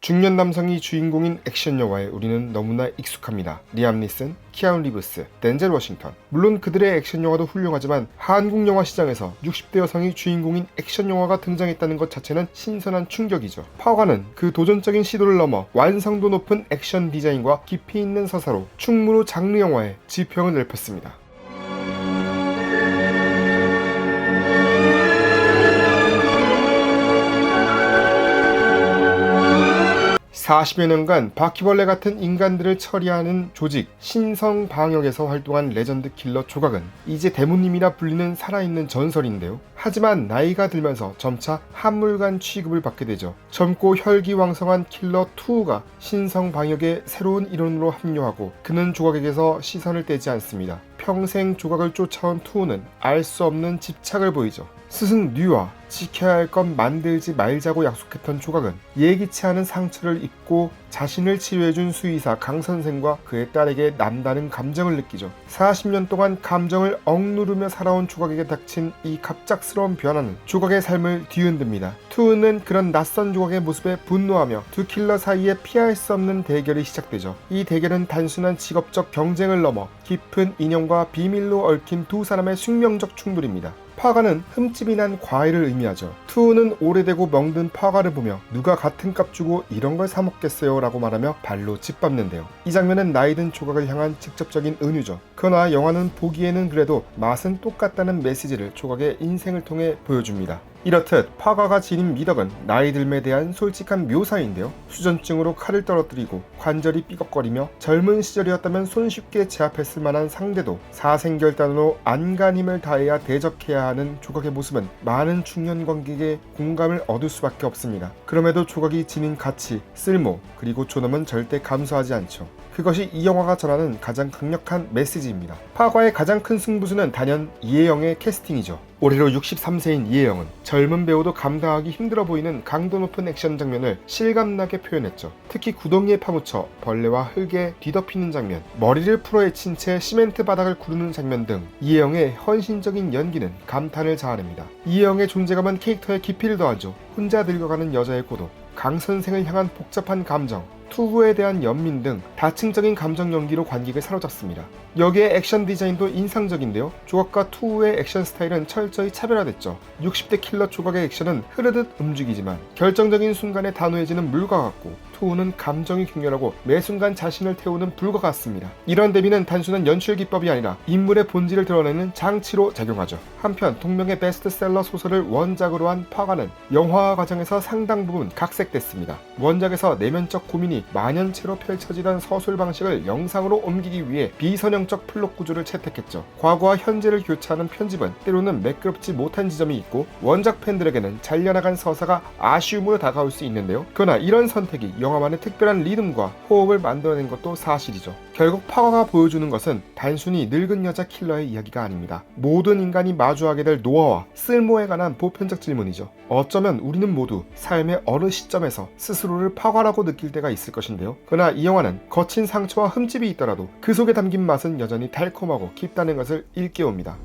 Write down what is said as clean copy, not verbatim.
중년 남성이 주인공인 액션 영화에 우리는 너무나 익숙합니다. 리암 니슨, 키아누 리브스, 덴젤 워싱턴. 물론 그들의 액션 영화도 훌륭하지만 한국 영화 시장에서 60대 여성이 주인공인 액션 영화가 등장했다는 것 자체는 신선한 충격이죠. 파워가는 그 도전적인 시도를 넘어 완성도 높은 액션 디자인과 깊이 있는 서사로 충무로 장르 영화의 지평을 넓혔습니다. 40여 년간 바퀴벌레 같은 인간들을 처리하는 조직 신성방역에서 활동한 레전드 킬러 조각은 이제 대무님이라 불리는 살아있는 전설인데요. 하지만 나이가 들면서 점차 한물간 취급을 받게 되죠. 젊고 혈기왕성한 킬러 투우가 신성방역의 새로운 일원으로 합류하고 그는 조각에게서 시선을 떼지 않습니다. 평생 조각을 쫓아온 투우는 알 수 없는 집착을 보이죠. 스승 류와 지켜야 할 것 만들지 말자고 약속했던 조각은 예기치 않은 상처를 입고 자신을 치유해준 수의사 강 선생과 그의 딸에게 남다른 감정을 느끼죠. 40년 동안 감정을 억누르며 살아온 조각에게 닥친 이 갑작스러운 변화는 조각의 삶을 뒤흔듭니다. 투우는 그런 낯선 조각의 모습에 분노하며 두 킬러 사이에 피할 수 없는 대결이 시작되죠. 이 대결은 단순한 직업적 경쟁을 넘어 깊은 인연과 비밀로 얽힌 두 사람의 숙명적 충돌입니다. 파가는 흠집이 난 과일을 의미하죠. 투우는 오래되고 멍든 파가를 보며 누가 같은 값 주고 이런 걸 사먹겠어요 라고 말하며 발로 짓밟는데요. 이 장면은 나이든 조각을 향한 직접적인 은유죠. 그러나 영화는 보기에는 그래도 맛은 똑같다는 메시지를 조각의 인생을 통해 보여줍니다. 이렇듯 파가가 지닌 미덕은 나이 들에 대한 솔직한 묘사인데요. 수전증으로 칼을 떨어뜨리고 관절이 삐걱거리며 젊은 시절이었다면 손쉽게 제압했을 만한 상대도 사생결단으로 안간힘을 다해야 대적해야 하는 조각의 모습은 많은 중년 관객의 공감을 얻을 수밖에 없습니다. 그럼에도 조각이 지닌 가치, 쓸모, 그리고 존엄은 절대 감소하지 않죠. 그것이 이 영화가 전하는 가장 강력한 메시지입니다. 파가의 가장 큰 승부수는 단연 이혜영의 캐스팅이죠. 올해로 63세인 이혜영은 젊은 배우도 감당하기 힘들어 보이는 강도 높은 액션 장면을 실감나게 표현했죠. 특히 구덩이에 파묻혀 벌레와 흙에 뒤덮이는 장면, 머리를 풀어헤친 채 시멘트 바닥을 구르는 장면 등 이혜영의 헌신적인 연기는 감탄을 자아냅니다. 이혜영의 존재감은 캐릭터의 깊이를 더하죠. 혼자 늙어가는 여자의 고독, 강 선생을 향한 복잡한 감정, 투구에 대한 연민 등 다층적인 감정 연기로 관객을 사로잡습니다. 여기에 액션 디자인도 인상적인데요. 조각과 투우의 액션 스타일은 철저히 차별화됐죠. 60대 킬러 조각의 액션은 흐르듯 움직이지만 결정적인 순간에 단호해지는 물과 같고 투우는 감정이 격렬하고 매 순간 자신을 태우는 불과 같습니다. 이런 대비는 단순한 연출 기법이 아니라 인물의 본질을 드러내는 장치로 작용하죠. 한편 동명의 베스트셀러 소설을 원작으로 한 파가는 영화화 과정에서 상당 부분 각색됐습니다. 원작에서 내면적 고민이 만연체로 펼쳐지던 서술 방식을 영상으로 옮기기 위해 비선형적 플롯 구조를 채택했죠. 과거와 현재를 교차하는 편집은 때로는 매끄럽지 못한 지점이 있고 원작 팬들에게는 잘려나간 서사가 아쉬움으로 다가올 수 있는데요. 그러나 이런 선택이 영화만의 특별한 리듬과 호흡을 만들어낸 것도 사실이죠. 결국 파가가 보여주는 것은 단순히 늙은 여자 킬러의 이야기가 아닙니다. 모든 인간이 마주하게 될 노화와 쓸모에 관한 보편적 질문이죠. 어쩌면 우리는 모두 삶의 어느 시점에서 스스로를 파가라고 느낄 때가 있을 것인데요. 그러나 이 영화는 거친 상처와 흠집이 있더라도 그 속에 담긴 맛은 여전히 달콤하고 깊다는 것을 일깨웁니다.